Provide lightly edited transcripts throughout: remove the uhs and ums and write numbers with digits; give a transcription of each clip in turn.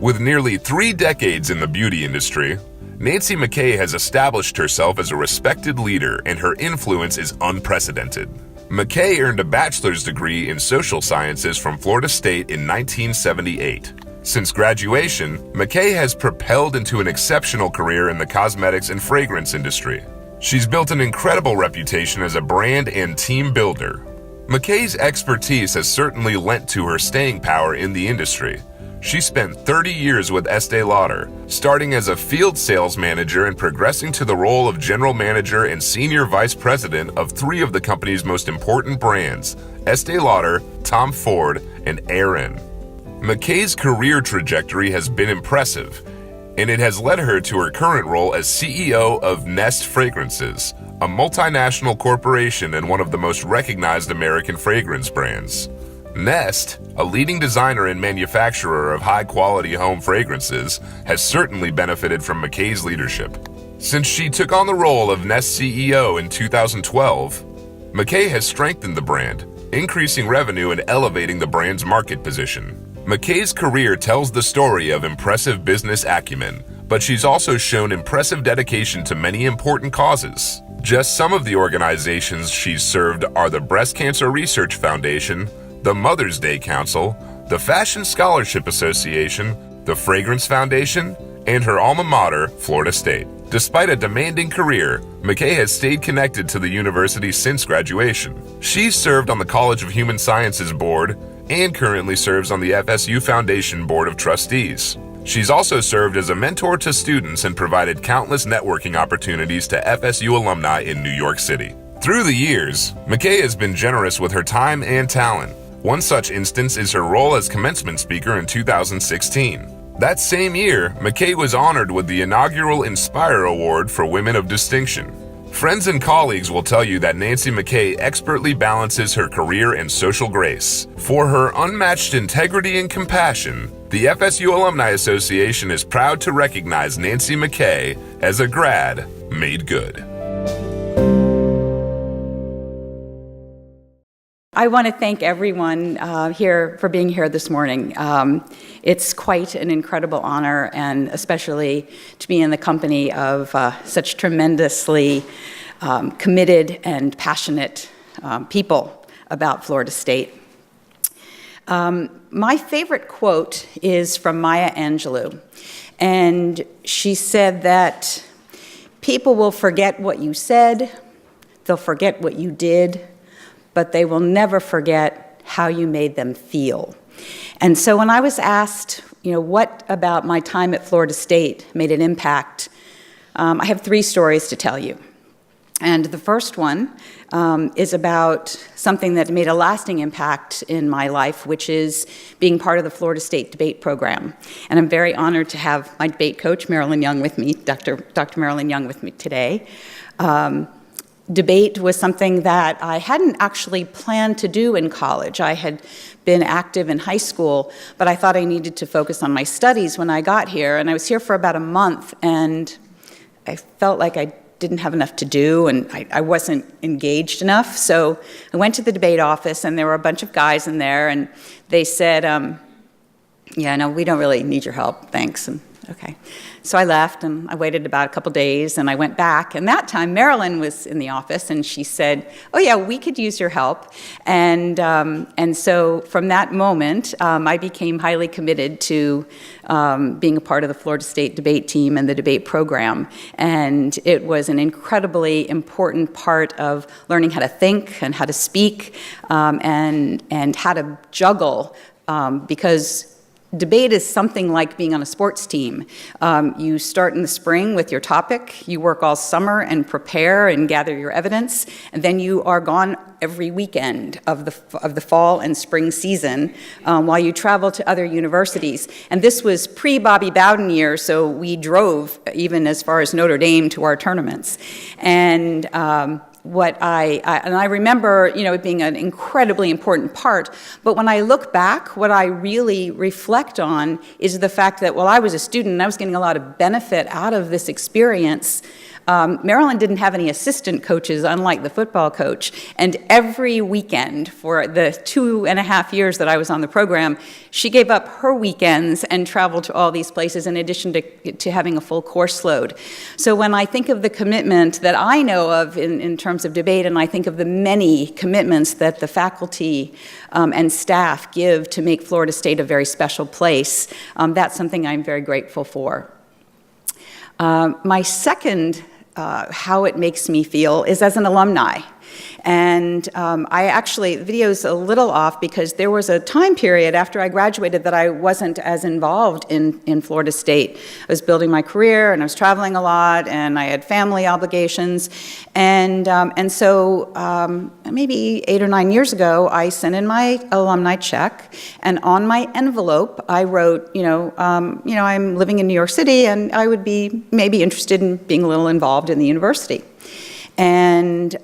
With nearly 3 decades in the beauty industry, Nancy McKay has established herself as a respected leader, and her influence is unprecedented. McKay earned a bachelor's degree in social sciences from Florida State in 1978. Since graduation, McKay has propelled into an exceptional career in the cosmetics and fragrance industry. She's built an incredible reputation as a brand and team builder. McKay's expertise has certainly lent to her staying power in the industry. She spent 30 years with Estee Lauder, starting as a field sales manager and progressing to the role of general manager and senior vice president of 3 of the company's most important brands, Estee Lauder, Tom Ford, and Erin. McKay's career trajectory has been impressive, and it has led her to her current role as CEO of Nest Fragrances, a multinational corporation and one of the most recognized American fragrance brands. Nest, a leading designer and manufacturer of high-quality home fragrances, has certainly benefited from McKay's leadership. Since she took on the role of Nest CEO in 2012, McKay has strengthened the brand, increasing revenue and elevating the brand's market position. McKay's career tells the story of impressive business acumen, but she's also shown impressive dedication to many important causes. Just some of the organizations she's served are the Breast Cancer Research Foundation, the Mother's Day Council, the Fashion Scholarship Association, the Fragrance Foundation, and her alma mater, Florida State. Despite a demanding career, McKay has stayed connected to the university since graduation. She's served on the College of Human Sciences Board and currently serves on the FSU Foundation Board of Trustees. She's also served as a mentor to students and provided countless networking opportunities to FSU alumni in New York City. Through the years, McKay has been generous with her time and talent. One such instance is her role as commencement speaker in 2016. That same year, McKay was honored with the inaugural Inspire Award for Women of Distinction. Friends and colleagues will tell you that Nancy McKay expertly balances her career and social grace. For her unmatched integrity and compassion, the FSU Alumni Association is proud to recognize Nancy McKay as a grad made good. I want to thank everyone here for being here this morning. It's quite an incredible honor, and especially to be in the company of such tremendously committed and passionate people about Florida State. My favorite quote is from Maya Angelou, and she said that people will forget what you said, they'll forget what you did, but they will never forget how you made them feel. And so when I was asked, what about my time at Florida State made an impact, I have 3 stories to tell you. And the first one is about something that made a lasting impact in my life, which is being part of the Florida State debate program. And I'm very honored to have my debate coach, Marilyn Young, with me, Dr. Marilyn Young, with me today. Debate was something that I hadn't actually planned to do in college. I had been active in high school, but I thought I needed to focus on my studies when I got here. And I was here for about a month, and I felt like I didn't have enough to do, and I wasn't engaged enough. So I went to the debate office, and there were a bunch of guys in there, and they said, no, we don't really need your help, thanks. And okay. So I left, and I waited about a couple days, and I went back. And that time, Marilyn was in the office, and she said, oh, yeah, we could use your help. And so from that moment, I became highly committed to being a part of the Florida State debate team and the debate program. And it was an incredibly important part of learning how to think and how to speak and how to juggle, because debate is something like being on a sports team. You start in the spring with your topic, you work all summer and prepare and gather your evidence, and then you are gone every weekend of the fall and spring season while you travel to other universities. And this was pre-Bobby Bowden year, so we drove even as far as Notre Dame to our tournaments. And I remember, it being an incredibly important part, but when I look back, what I really reflect on is the fact that while I was a student and I was getting a lot of benefit out of this experience, Maryland didn't have any assistant coaches, unlike the football coach. And every weekend for the 2.5 years that I was on the program, she gave up her weekends and traveled to all these places in addition to having a full course load. So when I think of the commitment that I know of in terms of debate, and I think of the many commitments that the faculty and staff give to make Florida State a very special place, that's something I'm very grateful for. My second, how it makes me feel, is as an alumni. And I actually, the video's a little off because there was a time period after I graduated that I wasn't as involved in Florida State. I was building my career and I was traveling a lot and I had family obligations. And so maybe 8 or 9 years ago, I sent in my alumni check, and on my envelope, I wrote, I'm living in New York City and I would be maybe interested in being a little involved in the university. And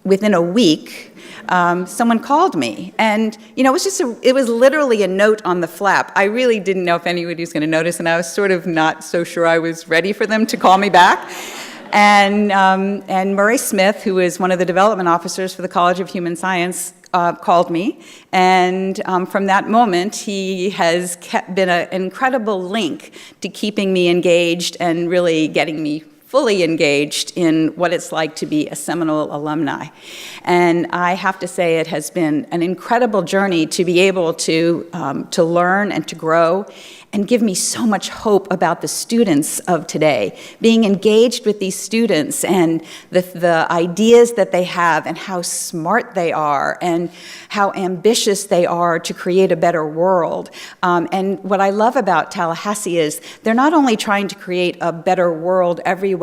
within a week, someone called me, and it was literally a note on the flap. I really didn't know if anybody was going to notice, and I was sort of not so sure I was ready for them to call me back. And Murray Smith, who is one of the development officers for the College of Human Science, called me, and from that moment, he has been an incredible link to keeping me engaged and really getting me fully engaged in what it's like to be a Seminole alumni. And I have to say it has been an incredible journey to be able to learn and to grow and give me so much hope about the students of today. Being engaged with these students and the ideas that they have and how smart they are and how ambitious they are to create a better world. And what I love about Tallahassee is they're not only trying to create a better world everywhere,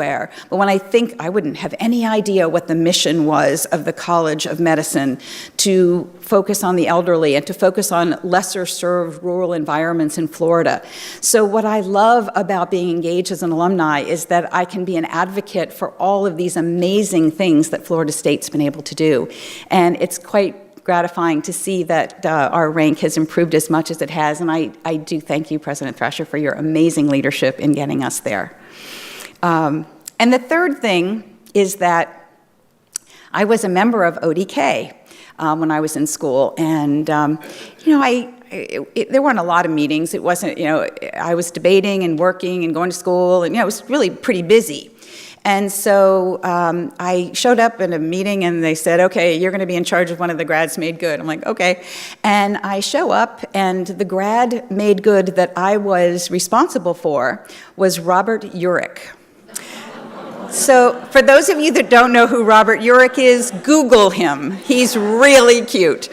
but when I think, I wouldn't have any idea what the mission was of the College of Medicine to focus on the elderly and to focus on lesser served rural environments in Florida. So what I love about being engaged as an alumni is that I can be an advocate for all of these amazing things that Florida State's been able to do. And it's quite gratifying to see that our rank has improved as much as it has. And I do thank you, President Thrasher, for your amazing leadership in getting us there. And the third thing is that I was a member of ODK when I was in school. And, there weren't a lot of meetings. It wasn't, I was debating and working and going to school, and, it was really pretty busy. And so I showed up in a meeting and they said, okay, you're going to be in charge of one of the grads made good. I'm like, okay. And I show up, and the grad made good that I was responsible for was Robert Urich. So for those of you that don't know who Robert Urich is, Google him. He's really cute.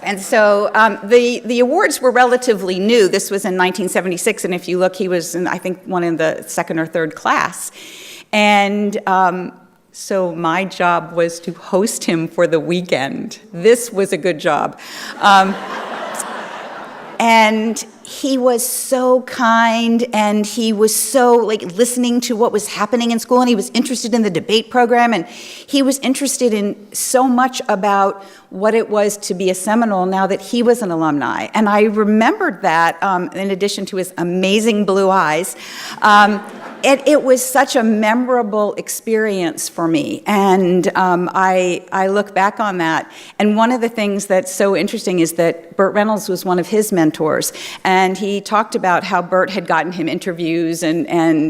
And so the awards were relatively new. This was in 1976, and if you look, he was in, I think, one in the second or third class. And so my job was to host him for the weekend. This was a good job. And he was so kind, and he was so listening to what was happening in school, and he was interested in the debate program, and he was interested in so much about what it was to be a Seminole now that he was an alumni. And I remembered that in addition to his amazing blue eyes. It was such a memorable experience for me, and I look back on that. And one of the things that's so interesting is that Burt Reynolds was one of his mentors, and he talked about how Burt had gotten him interviews and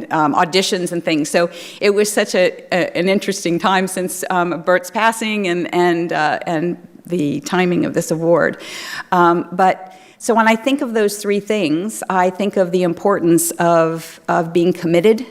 auditions and things. So it was such an interesting time since Burt's passing and the timing of this award. So when I think of those three things, I think of the importance of being committed,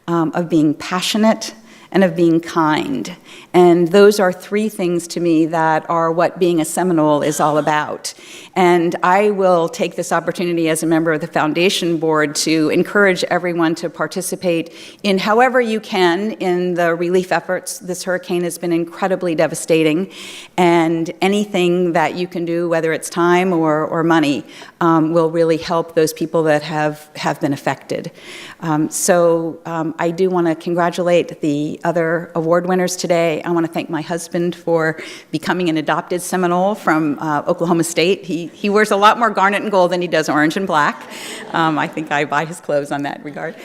of being passionate, and of being kind. And those are three things to me that are what being a Seminole is all about. And I will take this opportunity as a member of the foundation board to encourage everyone to participate in however you can in the relief efforts. This hurricane has been incredibly devastating, and anything that you can do, whether it's time or money, will really help those people that have been affected. So I do want to congratulate the other award winners today. I want to thank my husband for becoming an adopted Seminole from Oklahoma State. He wears a lot more garnet and gold than he does orange and black. I think I buy his clothes on that regard.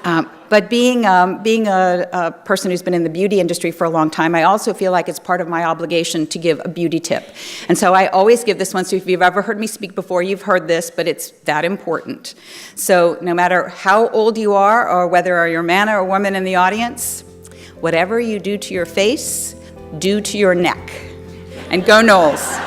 But being a person who's been in the beauty industry for a long time, I also feel like it's part of my obligation to give a beauty tip. And so I always give this one, so if you've ever heard me speak before, you've heard this, but it's that important. So no matter how old you are, or whether you're a man or a woman in the audience, whatever you do to your face, do to your neck. And go Knowles.